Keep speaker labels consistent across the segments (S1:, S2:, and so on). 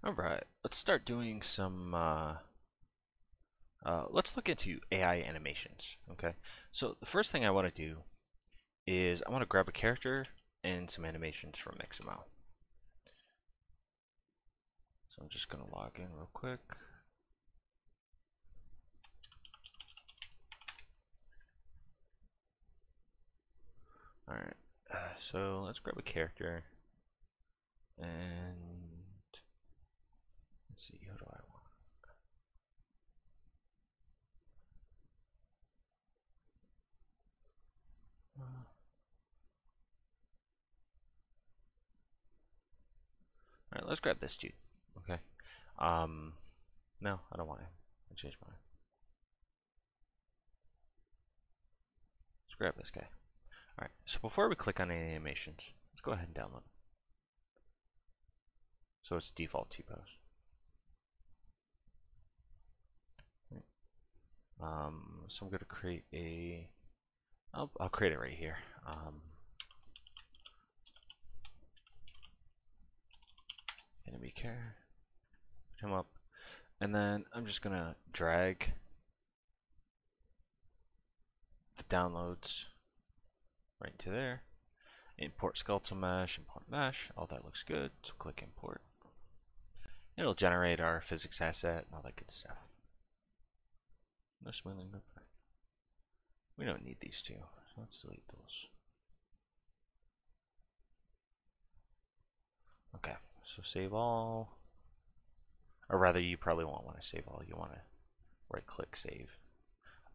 S1: Alright, let's start doing some, let's look into AI animations, okay? So the first thing I want to do is I want to grab a character and some animations from XML. So I'm just going to log in real quick. Alright, so let's grab a character and let's see, who do I want? Alright, let's grab this dude, okay? No, I don't want him. I changed mine. Let's grab this guy. Alright, so before we click on any animations, let's go ahead and download. So it's default T-pose. So I'm going to create a, I'll create it right here. Enemy care, put him up, and then I'm just going to drag the downloads right into there. Import skeletal mesh, import mesh, all that looks good, so click import. It'll generate our physics asset and all that good stuff. No smoothing, no part. We don't need these two, so let's delete those. Okay, so save all, or rather you probably won't want to save all, you want to right click save.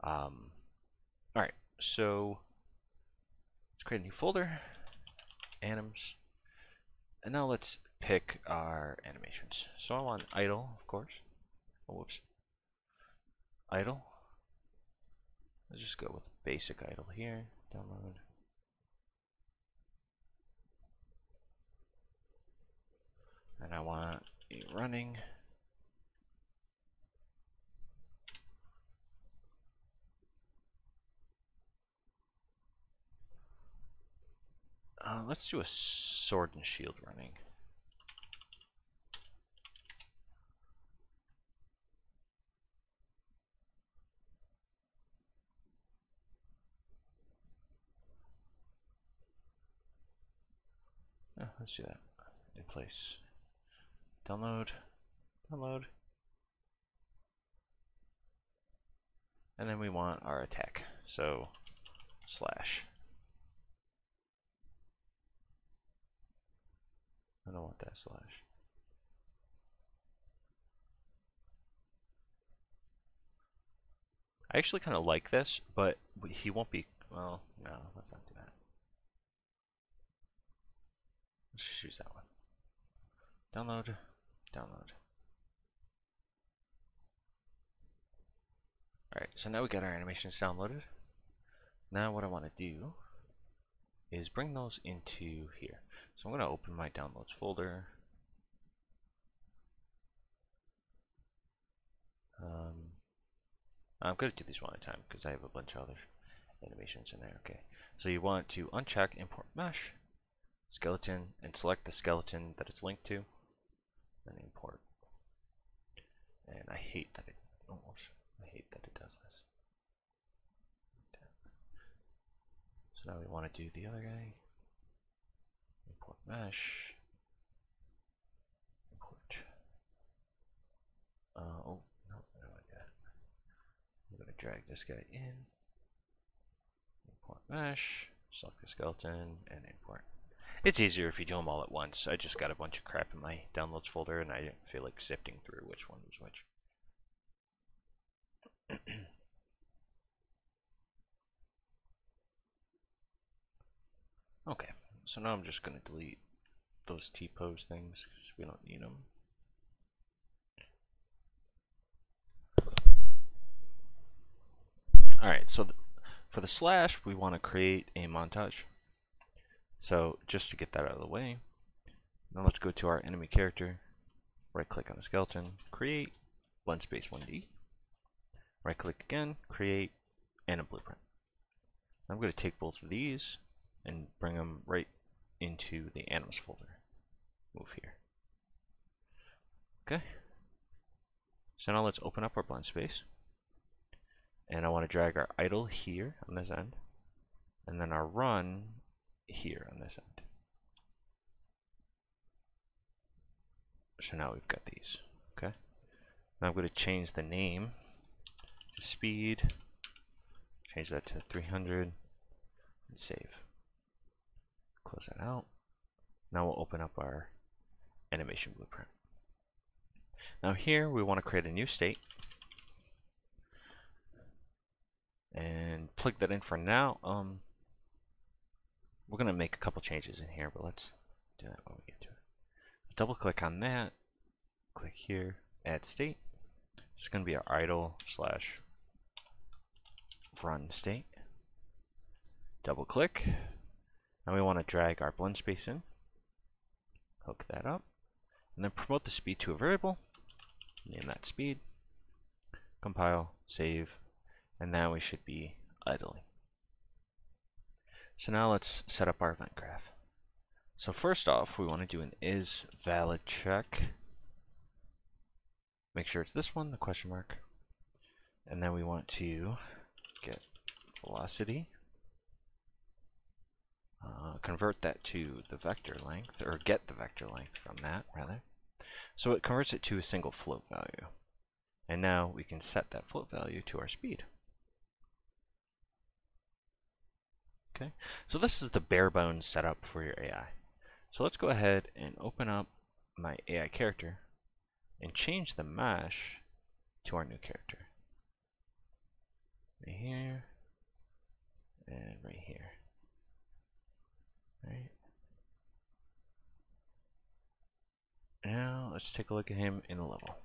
S1: Alright, so let's create a new folder, anims, and now let's pick our animations. So I want idle, of course. Oh, whoops. Idle. Let's just go with basic idle here. Download. And I want a running. Let's do a sword and shield running. Yeah, let's do that in place. Download, download. And then we want our attack. So slash. I don't want that slash. I actually kind of like this, but he won't be, well, no, let's not do that. Let's just use that one. Download, download. Alright, so now we got our animations downloaded. Now what I want to do is bring those into here. So I'm going to open my downloads folder. I'm going to do these one at a time because I have a bunch of other animations in there. Okay, so you want to uncheck import mesh, skeleton, and select the skeleton that it's linked to, then import. And I hate that it, I hate that it does this. So now we want to do the other guy. Import mesh. Import. Oh, no, I don't like that. I'm going to drag this guy in. Import mesh. Select the skeleton and import. It's easier if you do them all at once. I just got a bunch of crap in my downloads folder and I didn't feel like sifting through which one was which. Okay, so now I'm just going to delete those T-pose things because we don't need them. Alright, so for the slash, we want to create a montage. So just to get that out of the way, now let's go to our enemy character, right click on the skeleton, create, blend space 1D, right click again, create, and a blueprint. I'm going to take both of these and bring them right into the animals folder. Move here. Okay. So now let's open up our blend space. And I want to drag our idle here on this end. And then our run here on this end. So now we've got these. Okay. Now I'm going to change the name to speed. Change that to 300 and save. Close that out. Now we'll open up our animation blueprint. Now here we want to create a new state and plug that in for now. We're going to make a couple changes in here, but let's do that when we get to it. Double click on that, click here, add state. It's going to be our idle slash run state. Double click. Now we want to drag our blend space in, hook that up, and then promote the speed to a variable. Name that speed. Compile, save, and now we should be idling. So now let's set up our event graph. So first off, we want to do an is valid check. Make sure it's this one, the question mark. And then we want to get velocity. Convert that to the vector length, or get the vector length from that, rather. So it converts it to a single float value. And now we can set that float value to our speed. Okay, so this is the bare bones setup for your AI. So let's go ahead and open up my AI character and change the mesh to our new character. Right here and right here. Right. Now let's take a look at him in a level.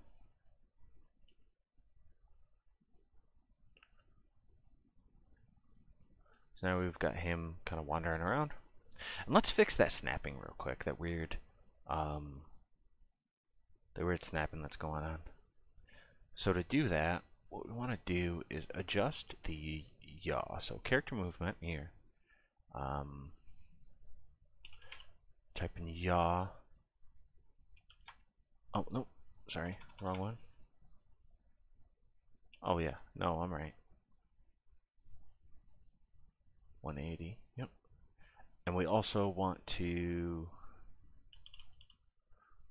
S1: So now we've got him kind of wandering around. And let's fix that snapping real quick, that weird snapping that's going on. So to do that, what we want to do is adjust the yaw. So character movement here. Type in yaw. Oh, no, sorry, wrong one. Oh yeah, no, I'm right. 180, yep. And we also want to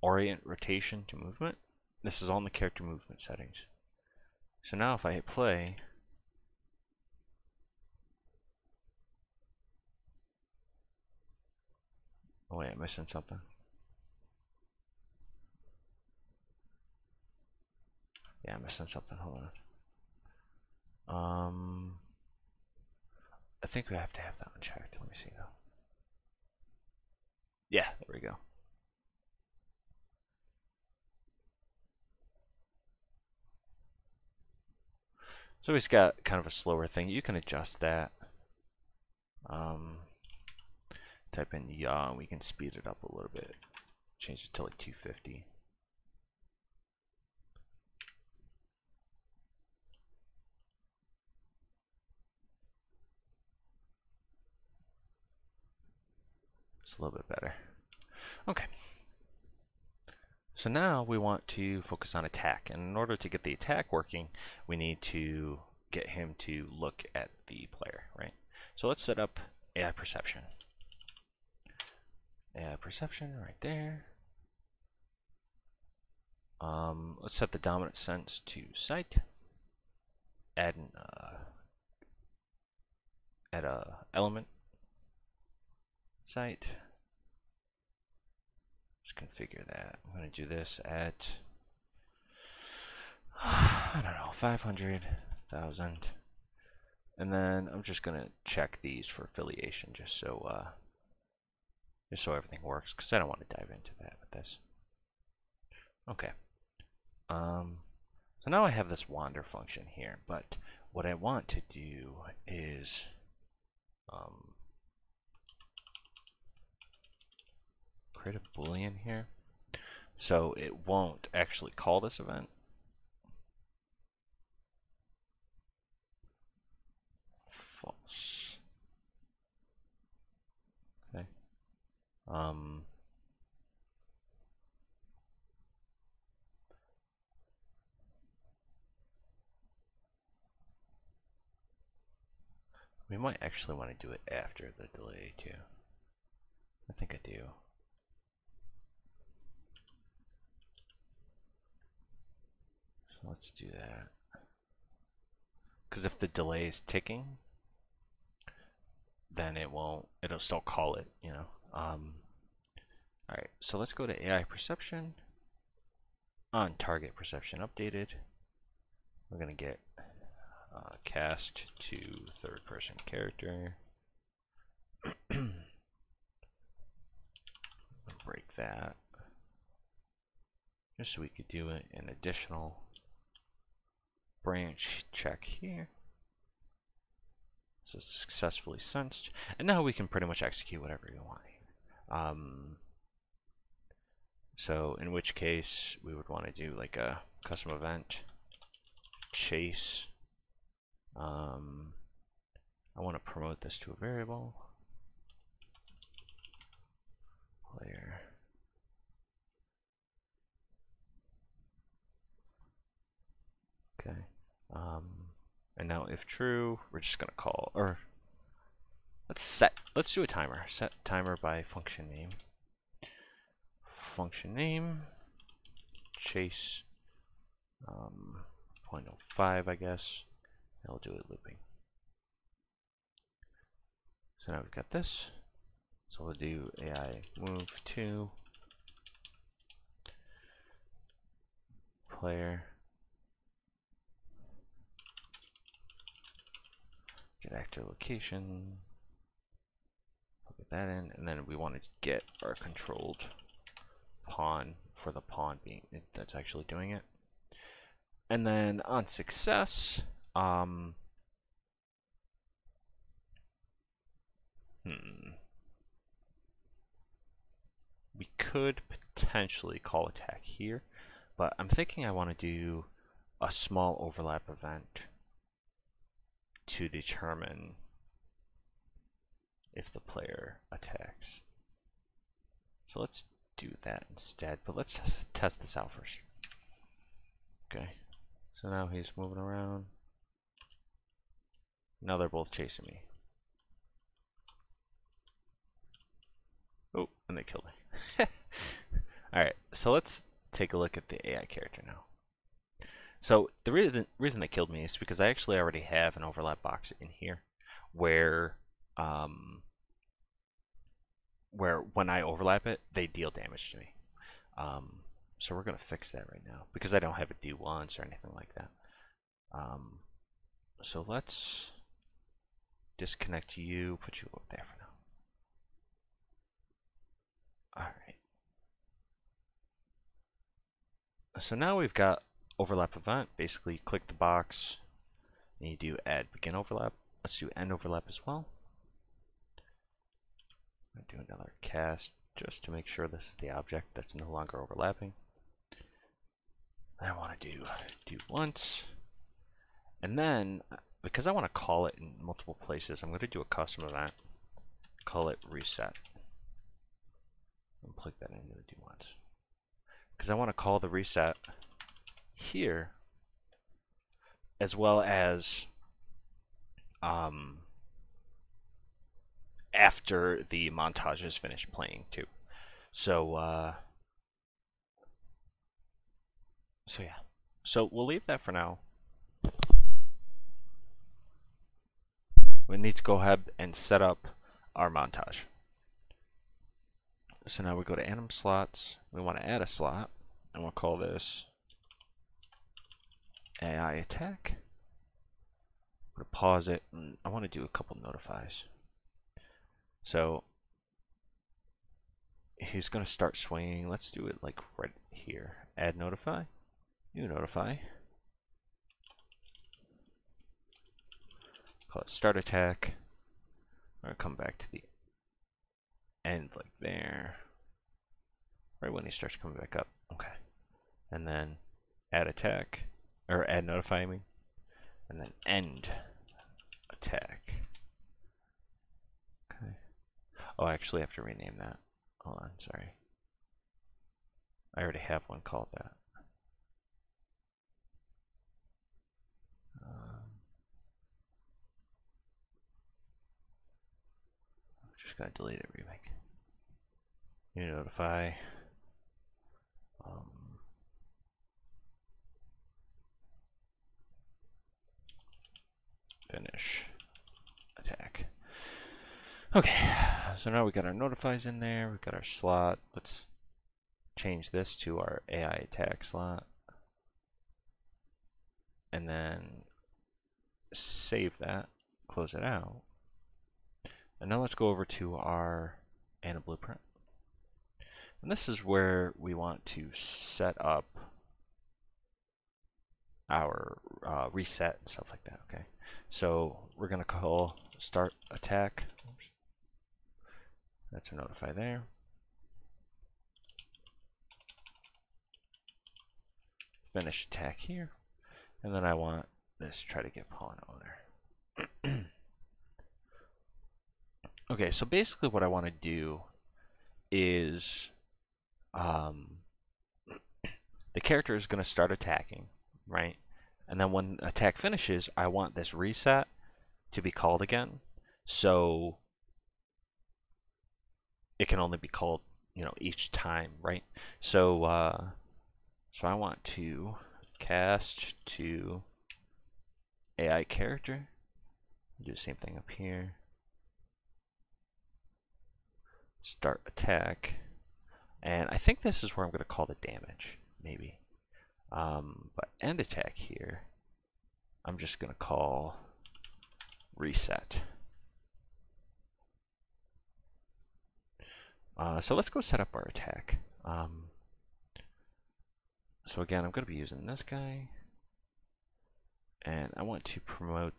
S1: orient rotation to movement. This is all in the character movement settings. So now if I hit play, oh wait, I'm missing something. Yeah, I'm missing something, hold on. I think we have to have that one checked. Let me see though. Yeah, there we go. So he's got kind of a slower thing. You can adjust that. Type in yaw and we can speed it up a little bit. Change it to like 250. It's a little bit better. Okay. So now we want to focus on attack. And in order to get the attack working, we need to get him to look at the player, right? So let's set up AI perception. AI perception right there. Let's set the dominant sense to sight. Add a element sight. Let's configure that. I'm going to do this at I don't know, 500,000, and then I'm just going to check these for affiliation just so everything works, because I don't want to dive into that with this. Okay. So now I have this wander function here, but what I want to do is create a boolean here, so it won't actually call this event. False. Okay. We might actually want to do it after the delay too. I think I do. So let's do that. Because if the delay is ticking, then it'll still call it, you know. Alright, so let's go to AI perception. On target perception updated. We're going to get cast to third person character. Break that. Just so we could do an additional branch check here. So it's successfully sensed. And now we can pretty much execute whatever we want here. So in which case we would want to do like a custom event chase. I want to promote this to a variable. Player. Okay. And now if true, we're just gonna call, or let's do a timer. Set timer by function name. Function name, chase, 0.05, I guess. I'll do it looping. So now we've got this. So we'll do AI move to player. Get actor location. Put that in, and then we want to get our controlled pawn for the pawn being that's actually doing it. And then on success, we could potentially call attack here, but I'm thinking I want to do a small overlap event to determine if the player attacks. So let's do that instead, but let's test this out first. Okay, so now he's moving around. Now they're both chasing me. Oh, and they killed me. Alright, so let's take a look at the AI character now. So the reason they killed me is because I actually already have an overlap box in here where when I overlap it, they deal damage to me. So we're going to fix that right now because I don't have it do once or anything like that. So let's disconnect you, put you up there for now. Alright. So now we've got overlap event. Basically click the box and you do add begin overlap. Let's do end overlap as well. I'm going to do another cast just to make sure this is the object that's no longer overlapping. I want to do once, and then because I want to call it in multiple places, I'm going to do a custom event, call it reset, and plug that into the do once, because I want to call the reset here as well as after the montage is finished playing too. So so yeah, so we'll leave that for now. We need to go ahead and set up our montage. So now we go to anim slots. We want to add a slot, and we'll call this AI attack. I'm going to pause it, and I want to do a couple notifies. So he's going to start swinging. Let's do it like right here. Add notify, new notify. Call it start attack. I'm going to come back to the end like there. Right when he starts coming back up. Okay. And then add attack, or add notify, I mean. And then end attack. Okay. Oh, I actually have to rename that. Hold on, sorry. I already have one called that. gonna delete every remake. You notify. Finish attack. Okay, so now we got our notifies in there. We got our slot. Let's change this to our AI attack slot, and then save that. Close it out. And now let's go over to our Anna blueprint. And this is where we want to set up our reset and stuff like that. Okay, so we're gonna call start attack. Oops. That's a notify there. Finish attack here, and then I want this to try to get pawn owner. Okay, so basically what I want to do is the character is going to start attacking, right? And then when attack finishes, I want this reset to be called again. So it can only be called, you know, each time, right? So so I want to cast to AI character. Do the same thing up here. Start attack. And I think this is where I'm going to call the damage, maybe. But end attack here, I'm just going to call reset. So let's go set up our attack. So again, I'm going to be using this guy. And I want to promote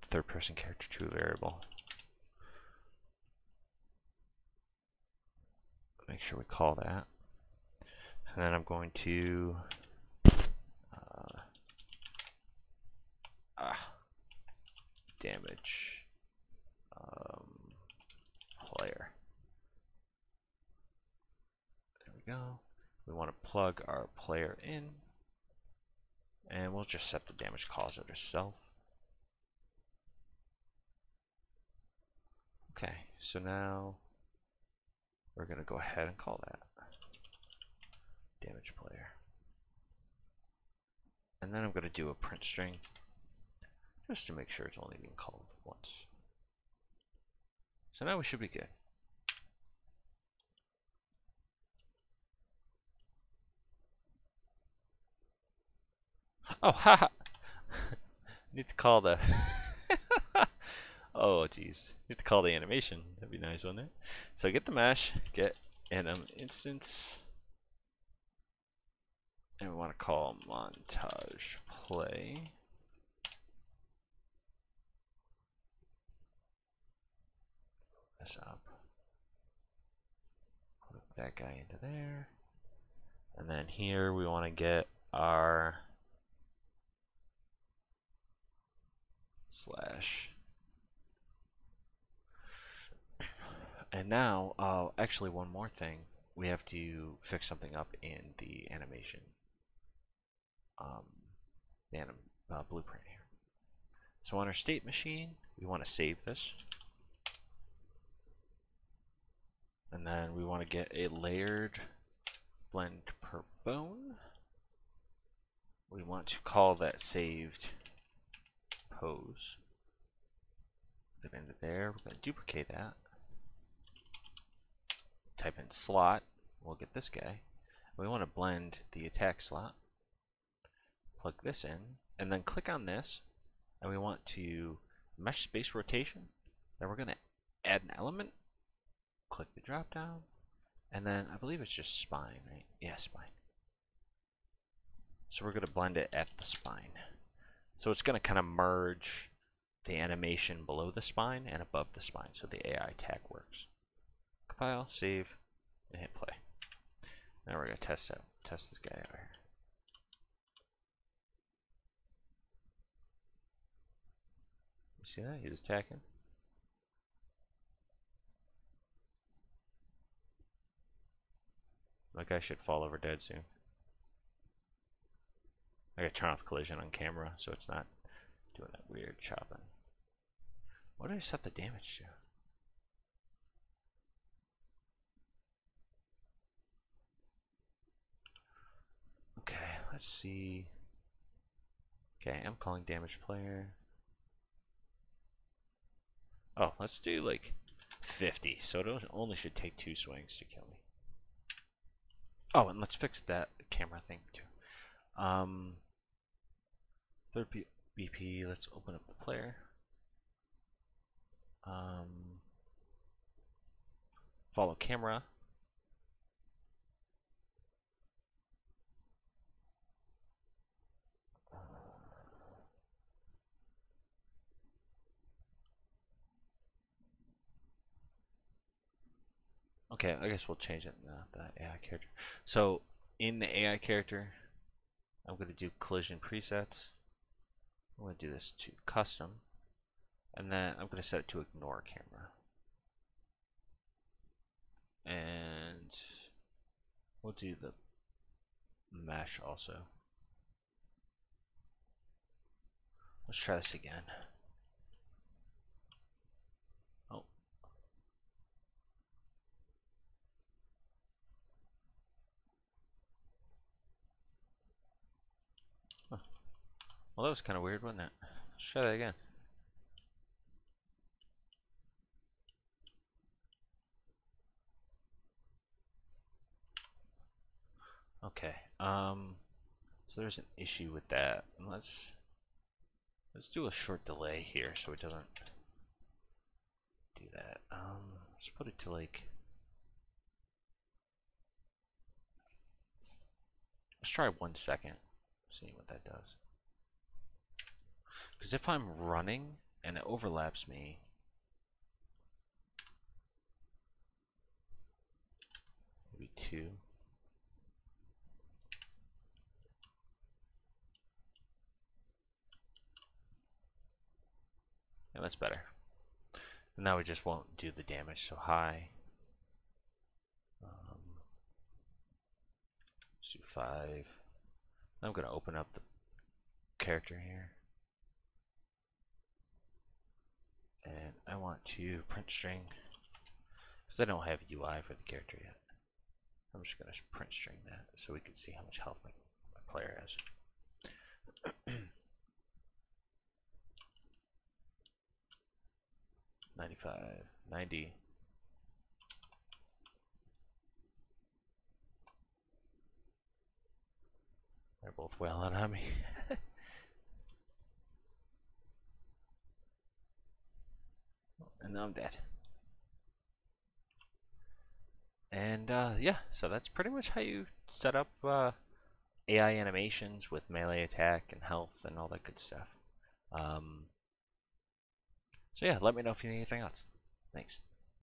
S1: third person character to a variable. Make sure we call that. And then I'm going to damage player. There we go. We want to plug our player in, and we'll just set the damage causer to self. Okay, so now we're going to go ahead and call that damage player. And then I'm going to do a print string just to make sure it's only being called once. So now we should be good. Oh, haha! Need to call the oh, geez. Need to call the animation. That'd be nice, wouldn't it? So get the mesh, get anim instance, and we want to call montage play. This up. Put that guy into there. And then here we want to get our slash. And now, actually one more thing. We have to fix something up in the animation. Blueprint here. So on our state machine, we want to save this. And then we want to get a layered blend per bone. We want to call that saved pose. Put it into there. We're going to duplicate that. Type in slot. We'll get this guy. We want to blend the attack slot. Plug this in. And then click on this. And we want to mesh space rotation. Then we're going to add an element. Click the drop down. And then I believe it's just spine, right? Yeah, spine. So we're going to blend it at the spine. So it's going to kind of merge the animation below the spine and above the spine, so the AI tag works. Compile, save, and hit play. Now we're going to test this guy out here. You see that? He's attacking. That guy should fall over dead soon. I gotta turn off collision on camera so it's not doing that weird chopping. What did I set the damage to? let's see. Okay, I'm calling damage player. Oh, let's do like 50, so it only should take 2 swings to kill me. Oh, and let's fix that camera thing too. Third BP, let's open up the player. Follow camera. Okay, I guess we'll change it now, the AI character. So in the AI character, I'm going to do collision presets. I'm going to do this to custom, and then I'm going to set it to ignore camera. And we'll do the mesh also. Let's try this again. Oh. Huh. Well, that was kind of weird, wasn't it? Let's try that again. Okay. So there's an issue with that. And let's do a short delay here so it doesn't do that. Let's put it to like, let's try 1 second. See what that does. Because if I'm running and it overlaps me, maybe 2. Yeah, that's better. And now we just won't do the damage so high. Let's do 5. I'm going to open up the character here. And I want to print string, because I don't have UI for the character yet. I'm just going to print string that so we can see how much health my player has. 95, 90. They're both wailing on me. And now I'm dead. And yeah, so that's pretty much how you set up AI animations with melee attack and health and all that good stuff. So yeah, let me know if you need anything else. Thanks.